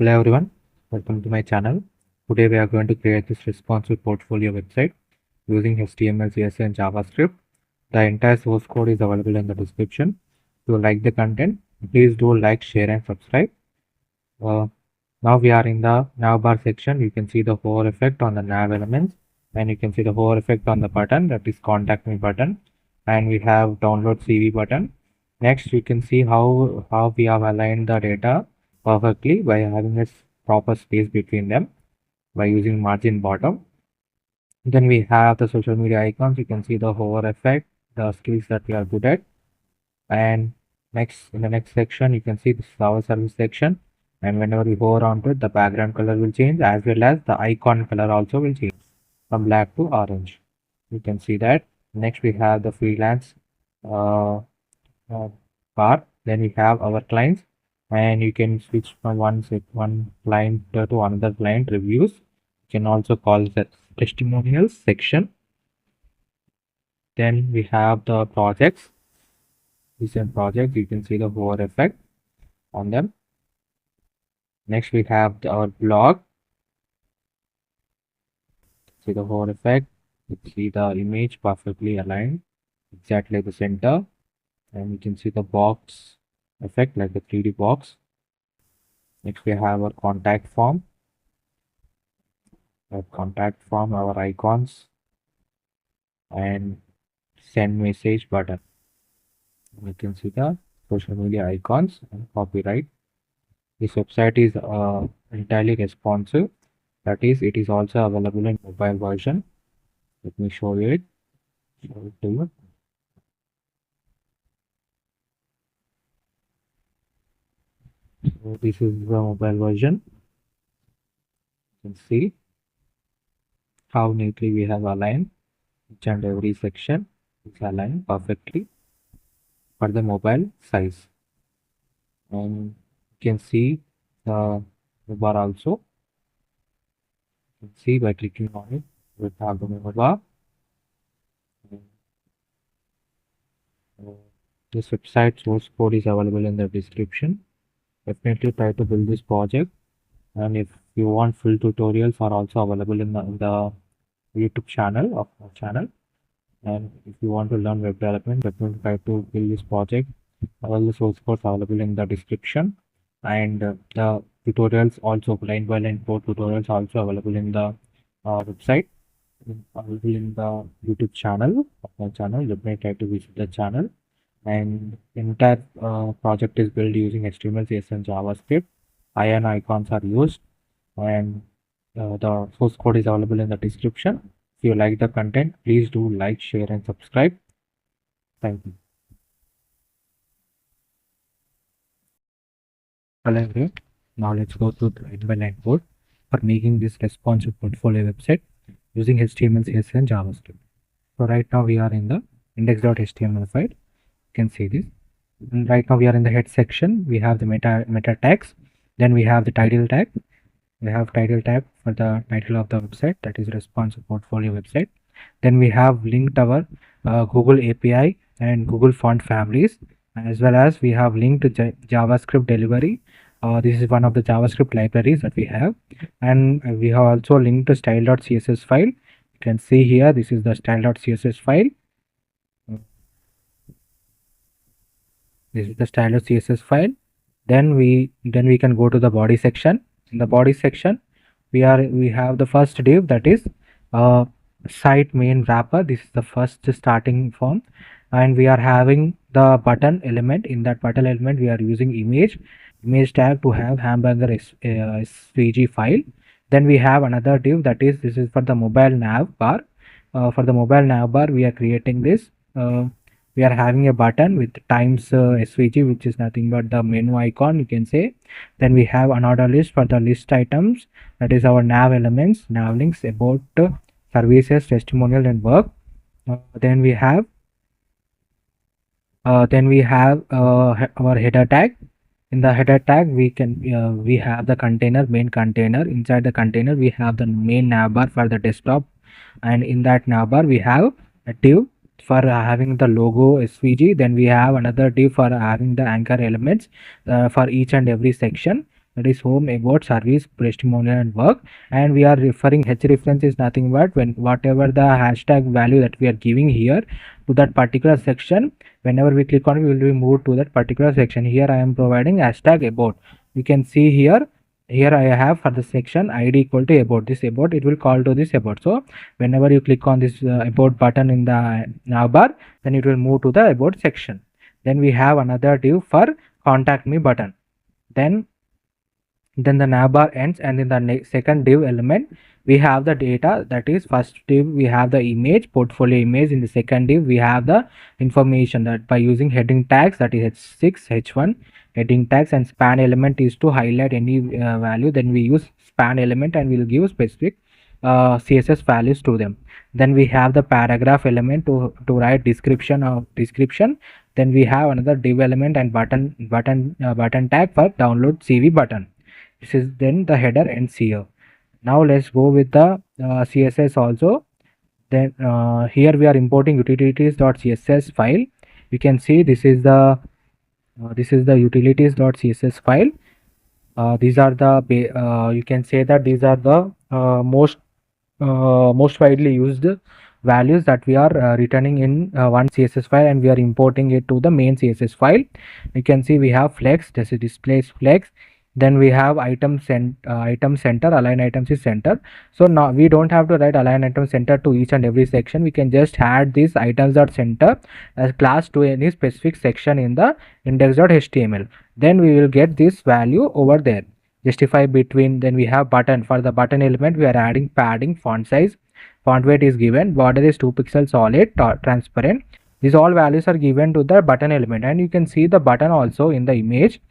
Hello everyone, welcome to my channel. Today we are going to create this responsive portfolio website using HTML, CSS and JavaScript. The entire source code is available in the description. If you like the content, please do like, share and subscribe. Now we are in the nav bar section. You can see the hover effect on the nav elements and you can see the hover effect on the button, that is contact me button, and we have download CV button. Next you can see how we have aligned the data perfectly by having a proper space between them by using margin bottom. Then we have the social media icons. You can see the hover effect, the skills that we are good at. And next, in the next section, you can see this is our service section. And whenever we hover onto it, the background color will change as well as the icon color also will change from black to orange. You can see that. Next, we have the freelance bar. Then we have our clients, and you can switch from one client to another client reviews. You can also call that testimonials section. Then we have the projects. Recent projects, you can see the hover effect on them. Next we have our blog. See the hover effect. You see the image perfectly aligned exactly at the center, and you can see the box effect like the 3D box. Next we have our contact form. Our icons and send message button. You can see the social media icons and copyright. This website is entirely responsive, that is, it is also available in mobile version. Let me show you it. To you. So this is the mobile version. You can see how neatly we have aligned each and every section is aligned perfectly for the mobile size. And you can see the bar also. You can see by clicking on it, we have the menu bar. This website source code is available in the description. Definitely try to build this project, and if you want full tutorials are also available in the YouTube channel of our channel. And if you want to learn web development, definitely try to build this project. All the source codes are available in the description, and the tutorials also, line by line code tutorials also available in the website, available in the YouTube channel of my channel. Definitely try to visit the channel. And entire project is built using HTML, CSS and JavaScript. IN icons are used, and the source code is available in the description. If you like the content, please do like, share and subscribe. Thank you. Hello everyone. Now let's go through the line by line code for making this responsive portfolio website using HTML, CSS and JavaScript. So right now we are in the index.html file. You can see this. And right now we are in the head section. We have the meta tags. Then we have the title tag. We have title tag for the title of the website, that is responsive portfolio website. Then we have linked our Google API and Google font families, as well as we have linked JavaScript delivery. This is one of the JavaScript libraries that we have, and we have also linked to style.css file. You can see here, this is the style.css file. This is the style.css file. Then we can go to the body section. In the body section, we have the first div, that is site main wrapper. This is the first starting form, and we are having the button element. In that button element, we are using image tag to have hamburger svg file. Then we have another div, that is, this is for the mobile nav bar. For the mobile nav bar, we are creating this. We are having a button with times svg, which is nothing but the menu icon, you can say. Then we have another list for the list items, that is our nav elements, nav links, about, services, testimonial and work. Then we have our header tag. In the header tag, we have the container, main container. Inside the container, we have the main navbar for the desktop, and in that navbar we have a div for having the logo svg. Then we have another div for having the anchor elements for each and every section. that is home, about, service, testimonial and work. And we are referring, h reference is nothing but when whatever the hashtag value that we are giving here to that particular section, whenever we click on it, we will be moved to that particular section. Here I am providing hashtag about. You can see here I have for the section id equal to about. This about, it will call to this about. So whenever you click on this about button in the navbar, then it will move to the about section. Then we have another div for contact me button. Then the navbar ends, and in the second div element we have the data. That is, first div we have the image, portfolio image. In the second div we have the information, that by using heading tags, that is h6 h1 heading tags, and span element is to highlight any value. Then we use span element and we will give specific css values to them. Then we have the paragraph element to write description of description. Then we have another div element and button tag for download cv button. This is, then the header ends here. Now let's go with the css also. Then here we are importing utilities.css file. You can see this is the utilities.css file. These are the you can say that these are the most widely used values that we are returning in one css file, and we are importing it to the main css file. You can see we have flex, this is displays flex. Then we have item center, align items is center. So now we don't have to write align item center to each and every section. We can just add this items.center as class to any specific section in the index.html. Then we will get this value over there. Justify between. Then we have button. For the button element we are adding padding, font size, font weight is given, border is 2 pixels solid, transparent. These all values are given to the button element, and you can see the button also in the image.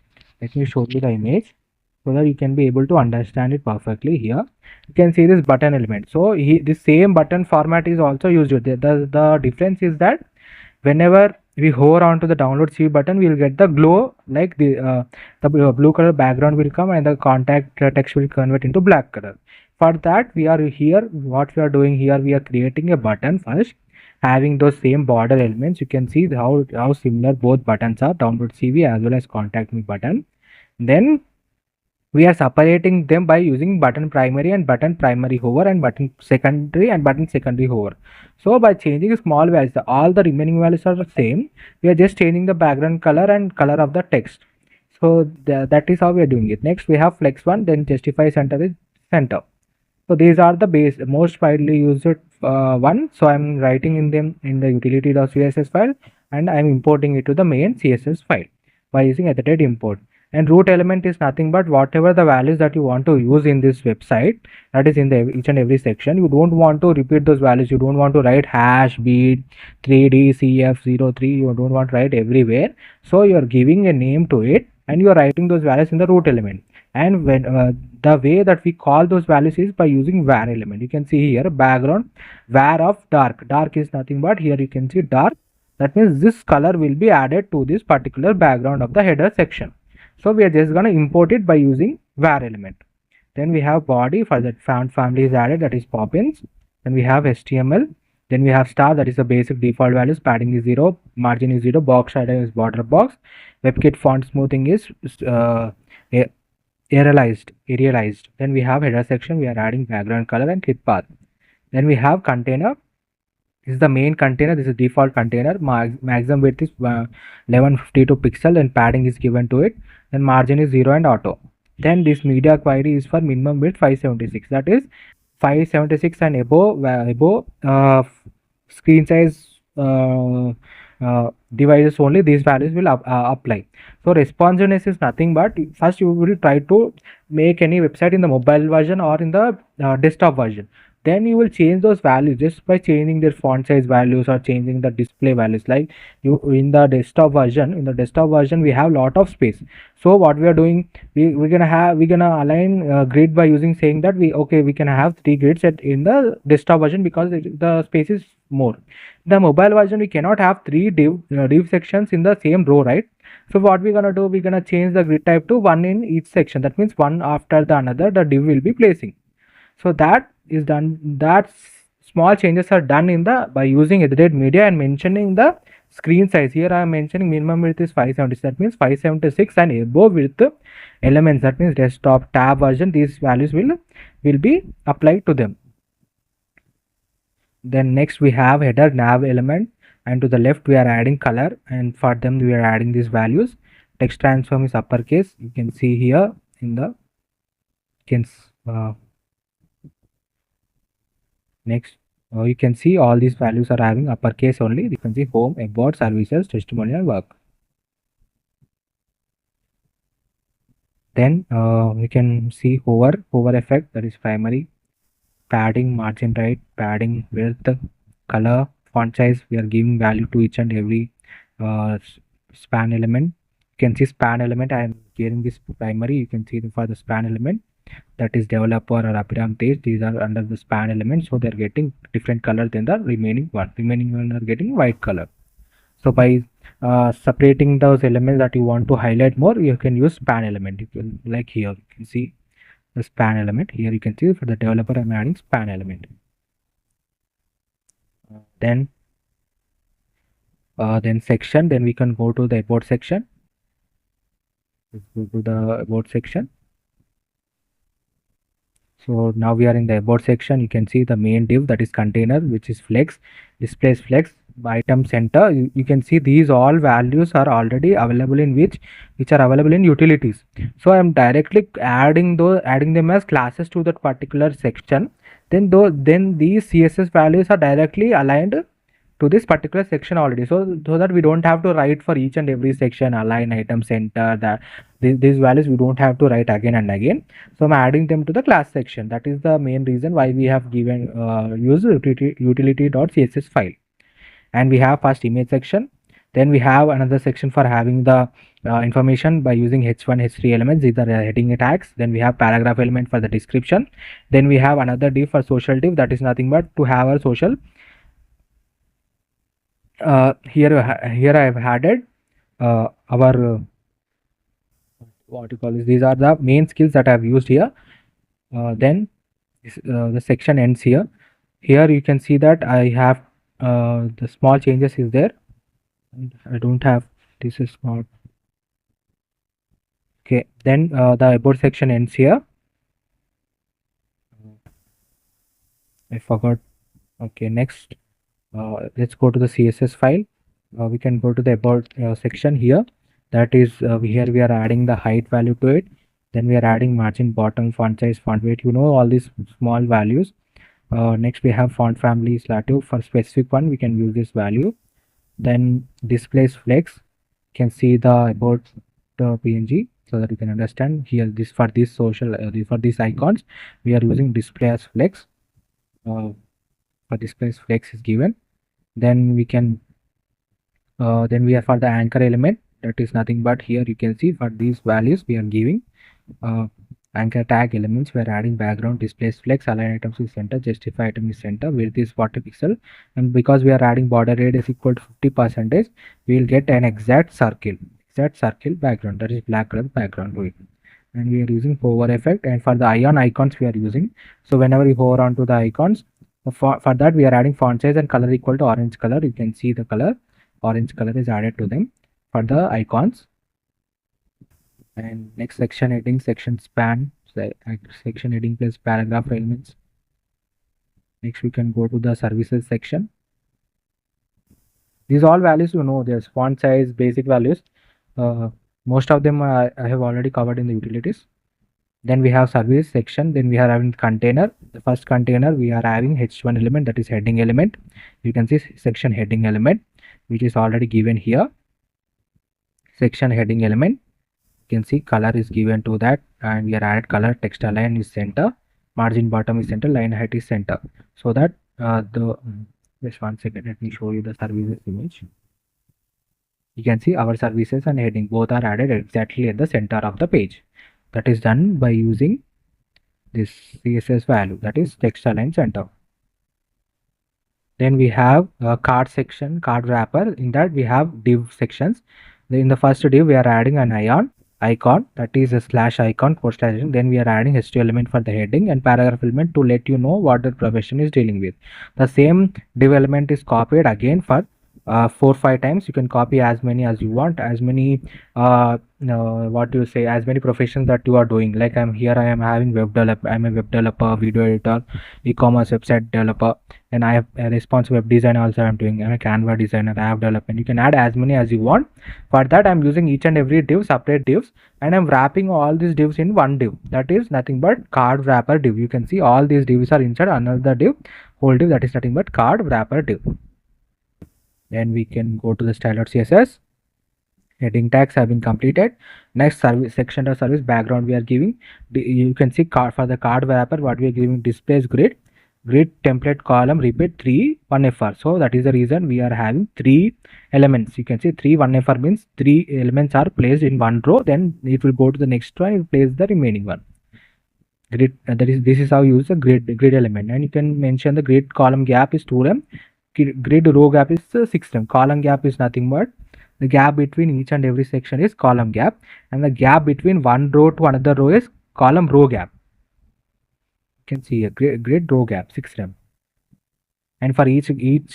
Let me show you the image so that you can be able to understand it perfectly. Here you can see this button element. So this same button format is also used. The difference is that whenever we hover onto the download CV button, we will get the glow, like the blue color background will come, and the contact text will convert into black color. For that, we are here, what we are doing here, we are creating a button first having those same border elements. You can see how similar both buttons are, download CV as well as contact me button. Then we are separating them by using button primary and button primary hover, and button secondary and button secondary hover. So by changing small values, all the remaining values are the same. We are just changing the background color and color of the text. So that is how we are doing it. Next we have flex one, then justify center is center. So these are the most widely used one. So I'm writing in them in the utility.css file, and I'm importing it to the main css file by using @import. And root element is nothing but whatever the values that you want to use in this website, that is in the each and every section. You don't want to repeat those values. You don't want to write hash beat 3dcf03. You don't want to write everywhere. So you are giving a name to it, and you are writing those values in the root element. And when the way that we call those values is by using var element. You can see here background var of dark. Dark is nothing but, here you can see dark. That means this color will be added to this particular background of the header section. So we are just going to import it by using var element. Then we have body, for that font family is added, that is Poppins. Then we have HTML. Then we have star, that is the basic default values. Padding is 0, margin is 0, box shadow is border box. WebKit font smoothing is aerialized. Then we have header section. We are adding background color and clip path. Then we have container. This is the main container. This is default container. Maximum width is 1152 pixel, and padding is given to it. Then margin is 0 and auto. Then this media query is for minimum width 576. That is 576 and above screen size devices only these values will apply. So responsiveness is nothing but, first you will try to make any website in the mobile version or in the desktop version. Then you will change those values just by changing their font size values or changing the display values. Like you in the desktop version we have lot of space. So what we are doing, we're gonna align grid by using saying that we can have 3 grids in the desktop version because the space is more. The mobile version we cannot have 3 div sections in the same row, right? So what we're gonna do, we're gonna change the grid type to 1 in each section. That means one after the another the div will be placing. So that is done. That small changes are done in the by using @media and mentioning the screen size. Here I am mentioning minimum width is 576. That means 576 and above width elements. That means desktop tab version. These values will be applied to them. Then next we have header nav element, and to the left we are adding color, and for them we are adding these values. Text transform is uppercase. You can see here in the next you can see all these values are having uppercase only. You can see home, about, services, testimonial, work. Then we can see hover effect, that is primary. Padding, margin right, padding, width, color, font size. We are giving value to each and every span element. You can see span element. I am giving this primary. You can see for the span element, that is developer or Abhiram Tej. These are under the span element, so they are getting different color than the remaining one. Remaining one are getting white color. So by separating those elements that you want to highlight more, you can use span element. You can, like here you can see the span element. Here you can see for the developer I'm adding span element. Then section. Then we can go to the about section. Let's go to the about section. So now we are in the about section. You can see the main div, that is container, which is flex, displays flex, item center. You can see these all values are already available in which are available in utilities. So I am directly adding them as classes to that particular section. Then these CSS values are directly aligned to this particular section already, so that we don't have to write for each and every section, align item center, that these values we don't have to write again and again. So I'm adding them to the class section. That is the main reason why we have given use utility.css file. And we have first image section. Then we have another section for having the information by using h1 h3 elements. These are heading tags. Then we have paragraph element for the description. Then we have another div for social div, that is nothing but to have our social. Here I have added our what you call this. These are the main skills that I have used here. Then the section ends here. Here you can see that I have the small changes is there. I don't have, this is small. Okay, then the about section ends here. I forgot. Okay, next let's go to the CSS file. We can go to the about section here. That is here we are adding the height value to it. Then we are adding margin, bottom, font size, font weight, all these small values. Next we have font family is Lative. For specific one we can use this value. Then displays flex. You can see the about PNG, so that you can understand here. This for this social for these icons we are using display as flex. For displays flex is given. Then we can then we are for the anchor element, that is nothing but here you can see for these values we are giving anchor tag elements. We are adding background, displays flex, align items is center, justify item is center, width is 40 pixel, and because we are adding border radius equal to 50%, we will get an exact circle background, that is black color background to it. And we are using hover effect. And for the icons we are using, so whenever you hover onto the icons, for that we are adding font size and color equal to orange color. You can see the color orange color is added to them for the icons. And next section heading, section span, section heading plus paragraph elements. Next we can go to the services section. These all values there's font size, basic values. Most of them I have already covered in the utilities. Then we have service section. Then we are having container. The first container we are having h1 element, that is heading element. You can see section heading element, which is already given here. Section heading element, you can see color is given to that, and we are added color, text align is center, margin bottom is center, line height is center, so that just one second, let me show you the services image. You can see our services and heading both are added exactly at the center of the page. That is done by using this CSS value, that is text align center. Then we have a card section, card wrapper. In that we have div sections. In the first div we are adding an icon, that is a slash icon, / then we are adding HTML element for the heading and paragraph element to let you know what the profession is dealing with. The same div element is copied again for 4-5 times. You can copy as many as you want, as many what do you say, as many professions that you are doing. Like I am having I'm a web developer, video editor, e-commerce website developer, and I have a responsive web design also. I'm doing, I'm a Canva designer, I have development. You can add as many as you want. For that, I'm using each and every div, separate divs, and I'm wrapping all these divs in one div. That is nothing but card wrapper div. You can see all these divs are inside another div, whole div, that is nothing but card wrapper div. Then we can go to the style.css. Heading tags have been completed. Next, service section of service background we are giving. You can see card, for the card wrapper what we are giving, displays grid template column repeat 3 1fr. So that is the reason we are having 3 elements. You can see 3 1fr means 3 elements are placed in one row, then it will go to the next one and place the remaining one. Grid, this is how you use the grid element. And you can mention the grid column gap is 2rem, grid row gap is 6rem. Column gap is nothing but the gap between each and every section is column gap, and the gap between one row to another row is column row gap. You can see a grid row gap 6rem. And for each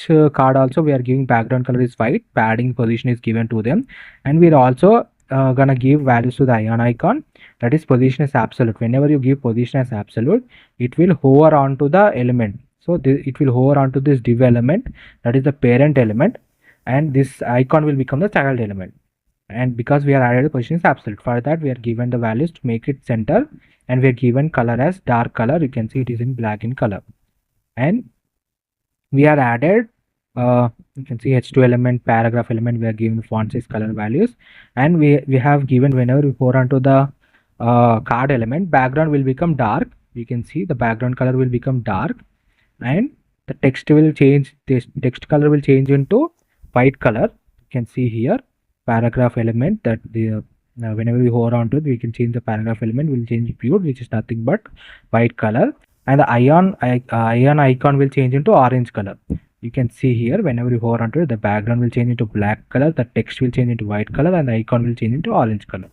card also we are giving background color is white, padding position is given to them, and we are also gonna give values to the ion icon, that is position is absolute. Whenever you give position as absolute, it will hover onto the element. So it will hover onto this div element, that is the parent element, and this icon will become the child element. And because we are added the position is absolute, for that we are given the values to make it center, and we are given color as dark color. You can see it is in black in color. And we are added you can see h2 element, paragraph element, we are given font size, color values, and we have given whenever we hover onto the card element, background will become dark. You can see the background color will become dark, and the text will change, this text color will change into white color. You can see here paragraph element, that the whenever we hover onto it, we can change the paragraph element, will change pure, which is nothing but white color, and the ion icon will change into orange color. You can see here whenever you hover onto it, the background will change into black color, the text will change into white color, and the icon will change into orange color.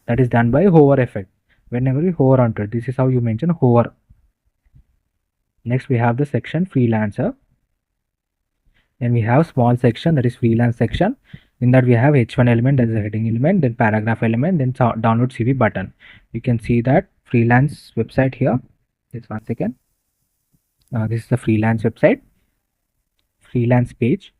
That is done by hover effect. Whenever you hover onto it, this is how you mention hover. Next we have the section freelancer. Then we have small section, that is freelance section. In that we have h1 element, that is a heading element, then paragraph element, then download CV button. You can see that freelance website here. Just one second. This is the freelance website, freelance page.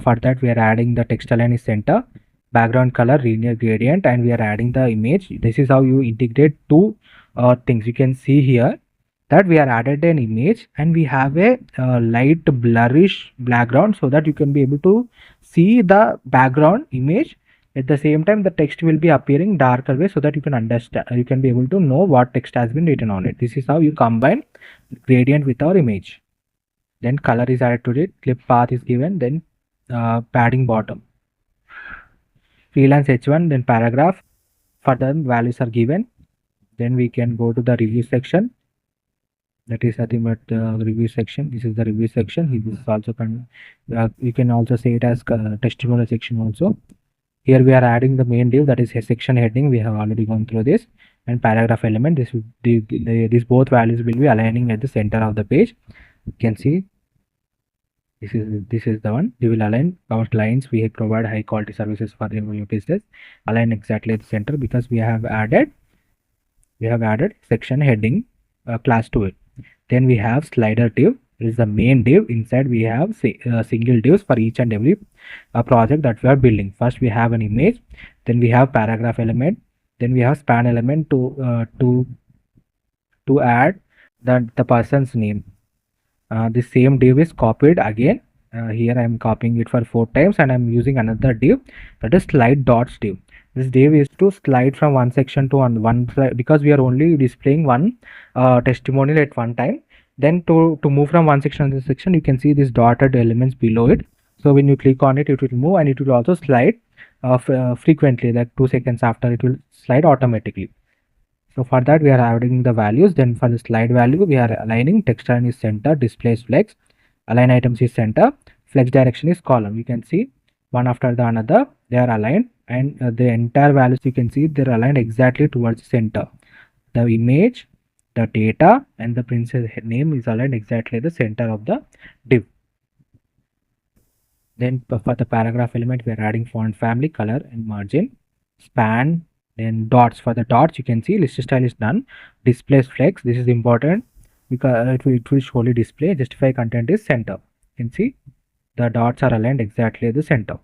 For that we are adding the text align is center, background color linear gradient, and we are adding the image. This is how you integrate two things. You can see here that we are added an image, and we have a light blurrish background, so that you can be able to see the background image. At the same time, the text will be appearing darker way, so that you can understand, you can be able to know what text has been written on it. This is how you combine gradient with our image. Then color is added to it, clip path is given, then padding bottom, freelance h1, then paragraph, for them values are given. Then we can go to the review section. That is nothing but review section. This is the review section. This is also you can also say it as testimonial section also. Here we are adding the main div, that is a section heading. We have already gone through this, and paragraph element. These both values will be aligning at the center of the page. You can see this is the one. We will align our lines. We provide high quality services for your business. Align exactly at the center, because we have added section heading class to it. Then we have slider div. It is the main div. Inside we have single divs for each and every project that we are building. First we have an image, then we have paragraph element, then we have span element to add the person's name. The same div is copied again. Here I am copying it for 4 times, and I am using another div, that is slide dots div. This div is to slide from one section to one slide, because we are only displaying one testimonial at one time. Then to move from one section to this section, you can see these dotted elements below it. So when you click on it, it will move, and it will also slide frequently, like 2 seconds after, it will slide automatically. So for that we are adding the values. Then for the slide value, we are aligning text align is center, displays flex, align items is center, flex direction is column. You can see one after the another they are aligned, and the entire values, you can see they're aligned exactly towards the center. The image, the data, and the princess name is aligned exactly at the center of the div. Then for the paragraph element, we are adding font family, color and margin, span, then dots. For the dots, you can see list style is none. Displays flex. This is important because it will surely display. Justify content is center. You can see the dots are aligned exactly at the center.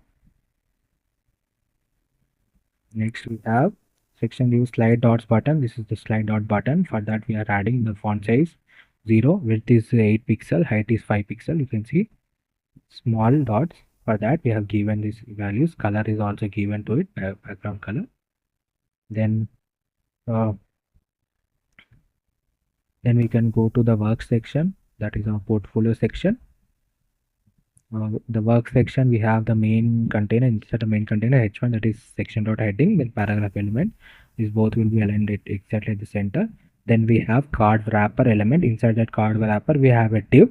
Next we have section view slide dots button. This is the slide dot button. For that we are adding the font size 0, width is 8 pixel, height is 5 pixel. You can see small dots. For that we have given these values. Color is also given to it, background color. Then we can go to the work section, that is our portfolio section. The work section, we have the main container. Inside the main container h1, that is section dot heading, then paragraph element. These both will be aligned exactly at the center. Then we have card wrapper element. Inside that card wrapper we have a div.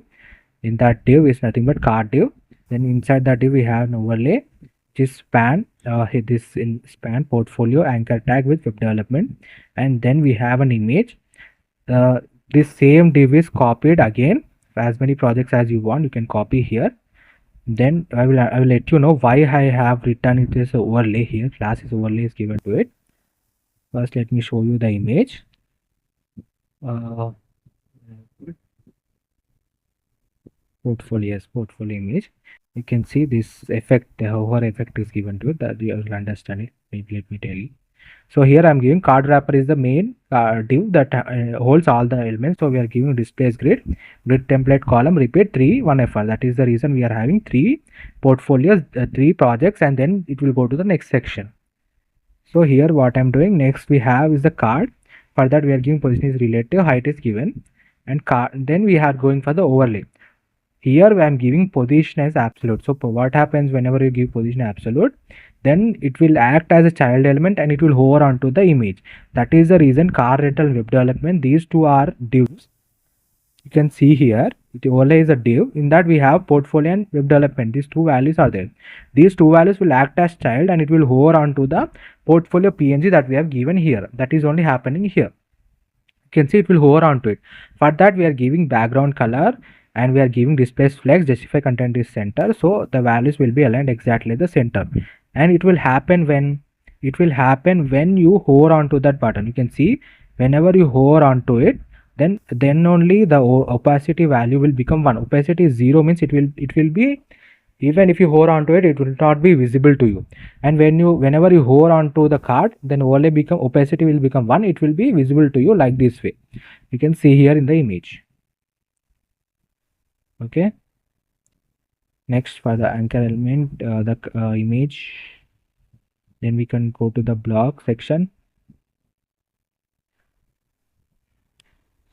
In that div is nothing but card div. Then inside that div we have an overlay which is span, this in span portfolio anchor tag with web development. And then we have an image. This same div is copied again. As many projects as you want, you can copy here. Then I will let you know why I have written it as overlay here. Class is overlay is given to it. First let me show you the image. Portfolio image. You can see this effect, the hover effect is given to it, that you will understand it. Let me tell you. So here I am giving card wrapper is the main div that holds all the elements. So we are giving displays grid template column repeat 3 1fr. That is the reason we are having 3 portfolios, 3 projects, and then it will go to the next section. So here what I am doing next, we have is the card. For that we are giving position is relative, height is given, and then we are going for the overlay. Here I am giving position as absolute. So what happens whenever you give position absolute, then it will act as a child element and it will hover onto the image. That is the reason car rental web development, these two are divs. You can see here the overlay is a div. In that we have portfolio and web development. These two values are there. These two values will act as child and it will hover onto the portfolio PNG that we have given here. That is only happening here. You can see it will hover onto it. For that we are giving background color and we are giving displays flex, justify content is center. So the values will be aligned exactly at the center. And it will happen when you hover onto that button. You can see whenever you hover onto it, then only the opacity value will become 1. Opacity is 0 means it will be, even if you hover onto it, it will not be visible to you. And whenever you hover onto the card, then opacity will become 1. It will be visible to you like this way. You can see here in the image. Okay. Next, for the anchor element, the image, then we can go to the block section.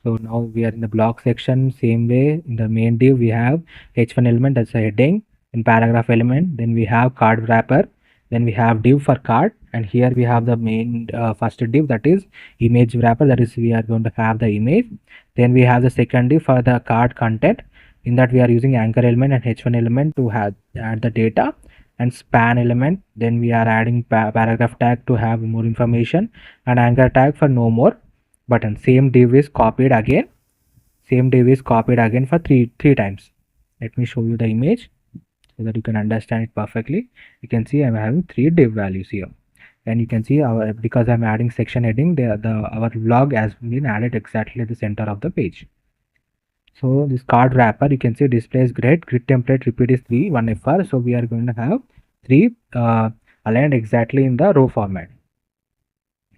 So now we are in the block section. Same way, in the main div we have h1 element, that's a heading, and paragraph element. Then we have card wrapper. Then we have div for card, and here we have the main first div, that is image wrapper. That is we are going to have the image. Then we have the second div for the card content. In that we are using anchor element and h1 element to add the data, and span element. Then we are adding paragraph tag to have more information, and anchor tag for no more button. Same div is copied again. For three times. Let me show you the image so that you can understand it perfectly. You can see I'm having 3 div values here, and you can see because I'm adding section heading, our log has been added exactly at the center of the page. So this card wrapper, you can see displays grid template repeat is 3 1fr. So we are going to have 3 aligned exactly in the row format,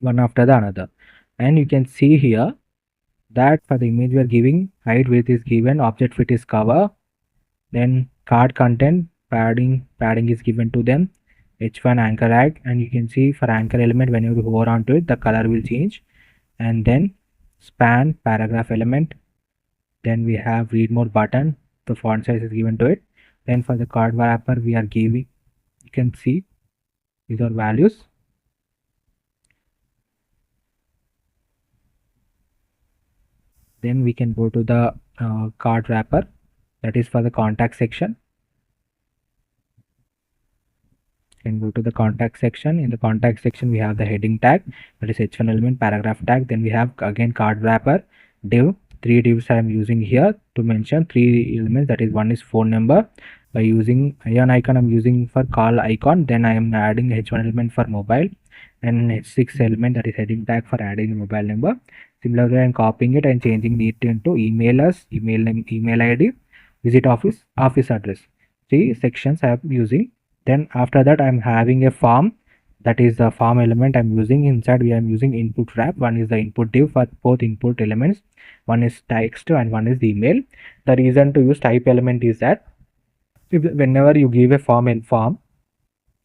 one after the another. And you can see here that for the image we are giving height, width is given, object fit is cover, then card content padding is given to them, h1 anchor tag, and you can see for anchor element whenever you hover onto it the color will change, and then span paragraph element. Then we have read more button, the font size is given to it. Then for the card wrapper we are giving, you can see these are values. Then we can go to the card wrapper, that is for the contact section. Can go to the contact section. In the contact section we have the heading tag, that is h1 element, paragraph tag. Then we have again card wrapper, div. 3 divs I am using here to mention 3 elements, that is one is phone number, By using ion icon, I'm using for call icon. Then I am adding h1 element for mobile and h6 element, that is heading tag, for adding the mobile number. Similarly, I'm copying it and changing it into email as email name, email id, visit office, office address. Three sections I am using. Then after that, I'm having a form, that is the form element I'm using. Inside we am using input wrap. One is the input div for both input elements. One is text and one is the email. The reason to use type element is that whenever you give a form in form,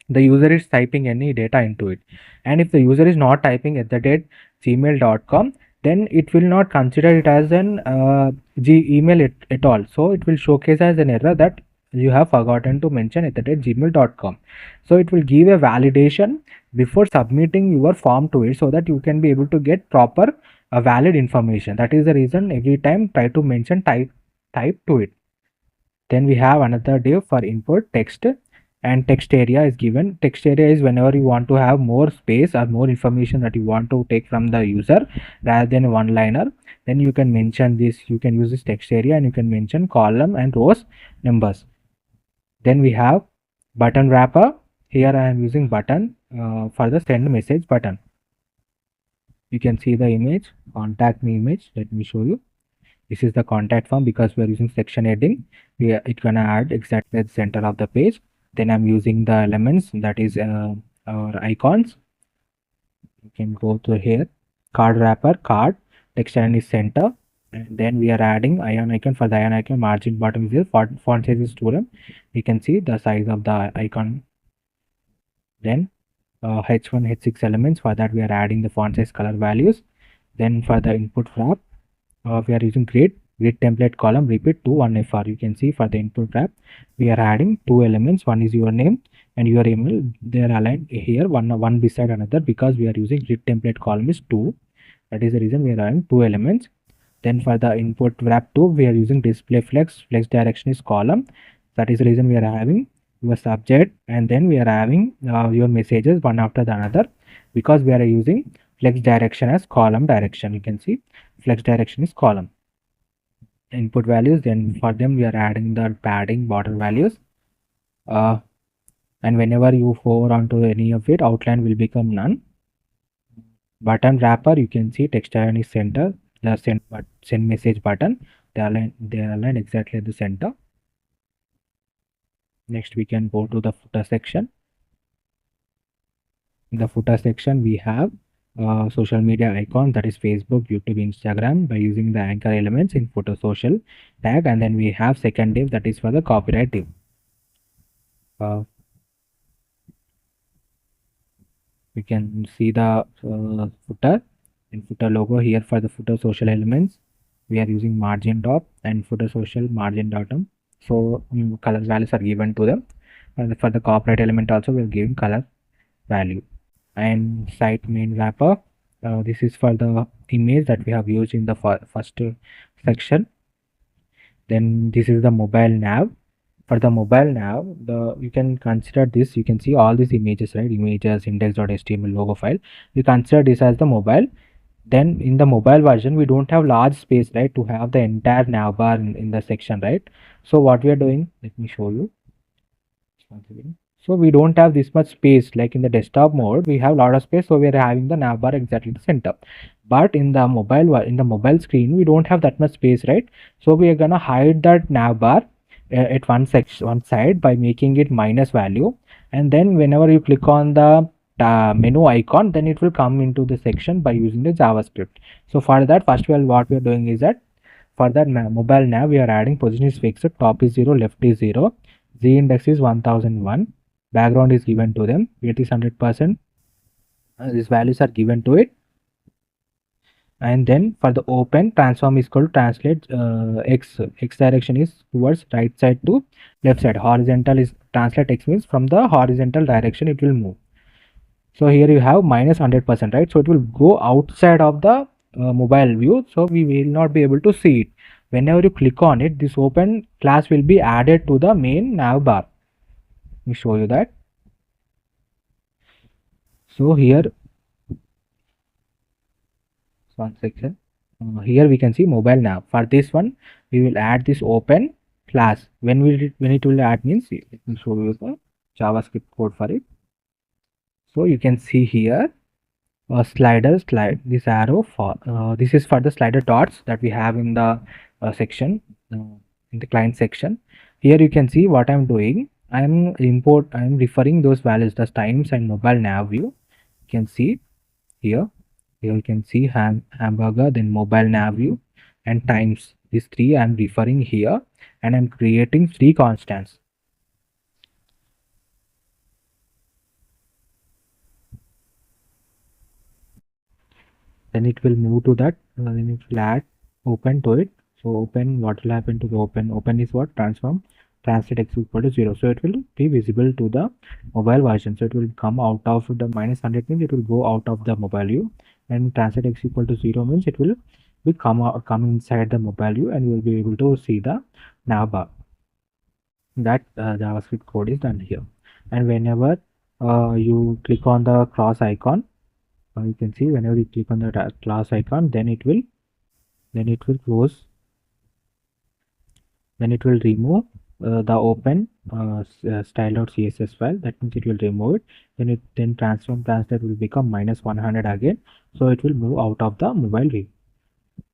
the user is typing any data into it, and if the user is not typing at the date gmail.com, then it will not consider it as an email at all. So it will showcase as an error that you have forgotten to mention at the date gmail.com. So it will give a validation before submitting your form to it, so that you can be able to get proper valid information. That is the reason every time try to mention type to it. Then we have another div for input text, and text area is given. Text area is whenever you want to have more space or more information that you want to take from the user rather than one liner, then you can mention this. You can use this text area and you can mention column and rows numbers. Then we have button wrapper. Here I am using button for the send message button. You can see the image, contact me image. Let me show you. This is the contact form. Because we are using section heading, it's gonna add exactly at the center of the page. Then I'm using the elements, that is our icons. You can go to here, card wrapper, card, text icon is center, and then we are adding ion icon. For the ion icon, margin bottom is here, font size is 2 you can see the size of the icon. Then h1 h6 elements, for that we are adding the font size, color values. Then for the input wrap, we are using grid template column repeat to 1fr. You can see for the input wrap we are adding two elements. One is your name and your email. They are aligned here one beside another, because we are using grid template column is 2. That is the reason we are adding two elements. Then for the input wrap 2, we are using display flex direction is column. That is the reason we are having your subject, and then we are having your messages one after the another, because we are using flex direction as column direction. You can see flex direction is column. Input values, then for them we are adding the padding border values, and whenever you hover onto any of it, outline will become none. Button wrapper, you can see text icon is center, the send message button, they are aligned exactly at the center. Next we can go to the footer section. In the footer section we have social media icon, that is Facebook, YouTube, Instagram, by using the anchor elements in photo social tag. And then we have second div, that is for the copyright div. We can see the footer and footer logo here. For the footer social elements, we are using margin top and footer social margin bottom. So color values are given to them. And for the copyright element also we are giving color value. And site main wrapper, this is for the image that we have used in the first section. Then this is the mobile nav. For the mobile nav, you can consider this. You can see all these images, right? Images, index.html, logo file. We consider this as the mobile. Then in the mobile version, we don't have large space, right, to have the entire nav bar in the section, right? So what we are doing, let me show you. So we don't have this much space like in the desktop mode. We have a lot of space, so we are having the nav bar exactly the center. But in the mobile screen, we don't have that much space, right? So we are gonna hide that nav bar at one side by making it minus value, and then whenever you click on the menu icon, then it will come into the section by using the JavaScript. So for that, first of all, what we are doing is that for that mobile nav, we are adding position is fixed, top is 0, left is 0, z index is 1001, background is given to them, weight is 100%, these values are given to it. And then for the open, transform is called translate x direction is towards right side to left side, horizontal is translate x means from the horizontal direction it will move. So here you have minus 100%, right? So it will go outside of the mobile view, so we will not be able to see it. Whenever you click on it, this open class will be added to the main nav bar. Let me show you that. So here one section, here we can see mobile nav. For this one, we will add this open slash. When it will add means, let me show you the JavaScript code for it. So you can see here a slide this arrow for this is for the slider dots that we have in the section, in the client section. Here you can see what I'm doing. I'm referring those values, the times and mobile nav view. You can see here. Here you can see hamburger, then mobile nav view and times. These three I'm referring here, and I'm creating three constants. Then it will move to that, then it will add open to it. So open, what will happen to the open is what? Transform translate x equal to 0, so it will be visible to the mobile version. So it will come out of the -100 means it will go out of the mobile view, and translate x equal to 0 means it will be come inside the mobile view, and you will be able to see the nav bar. That JavaScript code is done here. And whenever you click on the cross icon, you can see whenever you click on the class icon, then it will close, then it will remove the open style.css file. That means it will remove it. Then transform translate will become -100 again, so it will move out of the mobile view.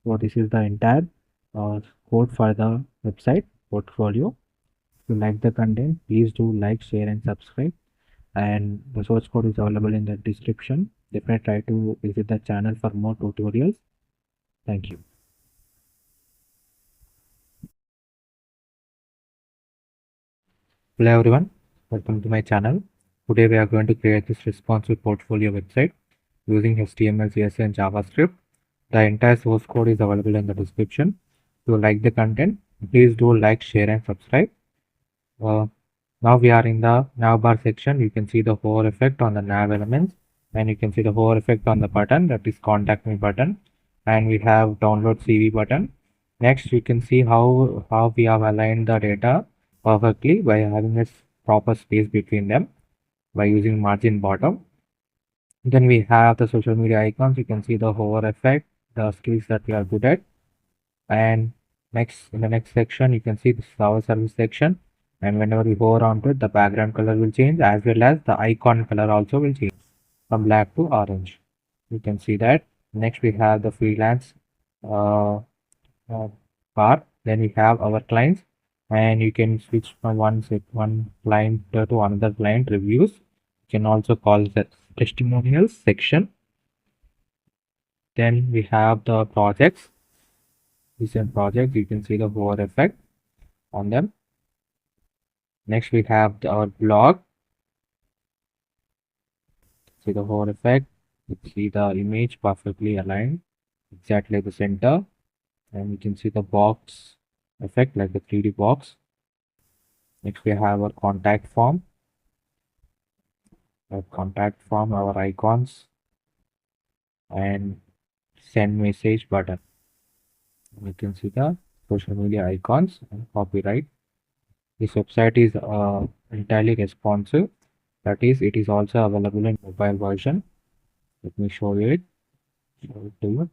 So this is the entire code for the website portfolio. If you like the content, please do like, share and subscribe, and the source code is available in the description. Definitely try to visit the channel for more tutorials. Thank you. Hello everyone, welcome to my channel. Today we are going to create this responsive portfolio website using HTML, CSS and JavaScript. The entire source code is available in the description. If you like the content, please do like, share and subscribe. Now we are in the nav bar section. You can see the hover effect on the nav elements, and you can see the hover effect on the button, that is contact me button, and we have download CV button. Next you can see how we have aligned the data perfectly by having a proper space between them by using margin bottom. Then we have the social media icons. You can see the hover effect, the skills that we are good at. And next, in the next section, you can see this is our service section, and whenever we hover onto it, the background color will change, as well as the icon color also will change from black to orange. You can see that. Next we have the freelance bar. Then we have our clients, and you can switch from one client to another client reviews. You can also call that testimonials section. Then we have the projects, recent projects. You can see the hover effect on them. Next we have our blog. See the hover effect. You see the image perfectly aligned exactly at the center, and you can see the box effect like the 3D box. Next we have our contact form. Our icons, and send message button. You can see the social media icons and copyright. This website is entirely responsive. That is, it is also available in mobile version. Let me show it to you.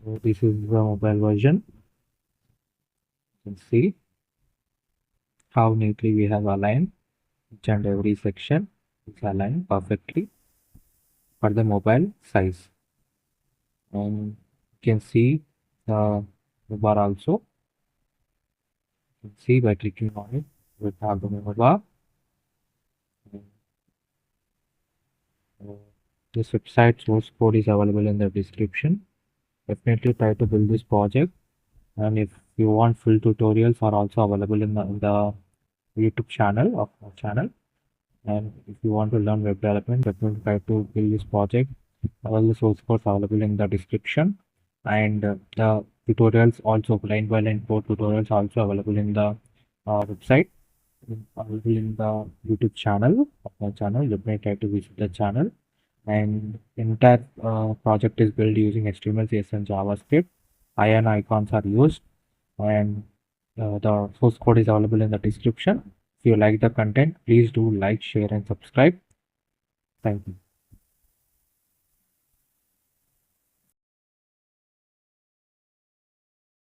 So this is the mobile version. You can see how neatly we have aligned each and every section. It's aligned perfectly for the mobile size, and you can see the bar also. You can see by clicking on it, we have the menu bar. This website source code is available in the description. Definitely try to build this project, and if you want full tutorials are also available in the YouTube channel of our channel. And if you want to learn web development, definitely try to build this project. All the source codes are available in the description, and the tutorials also, line by line code tutorials also available in the website, available in the YouTube channel of my channel. Definitely try to visit the channel. And entire project is built using HTML, CSS and JavaScript. Iron icons are used, and the source code is available in the description. If you like the content, please do like, share and subscribe. Thank you.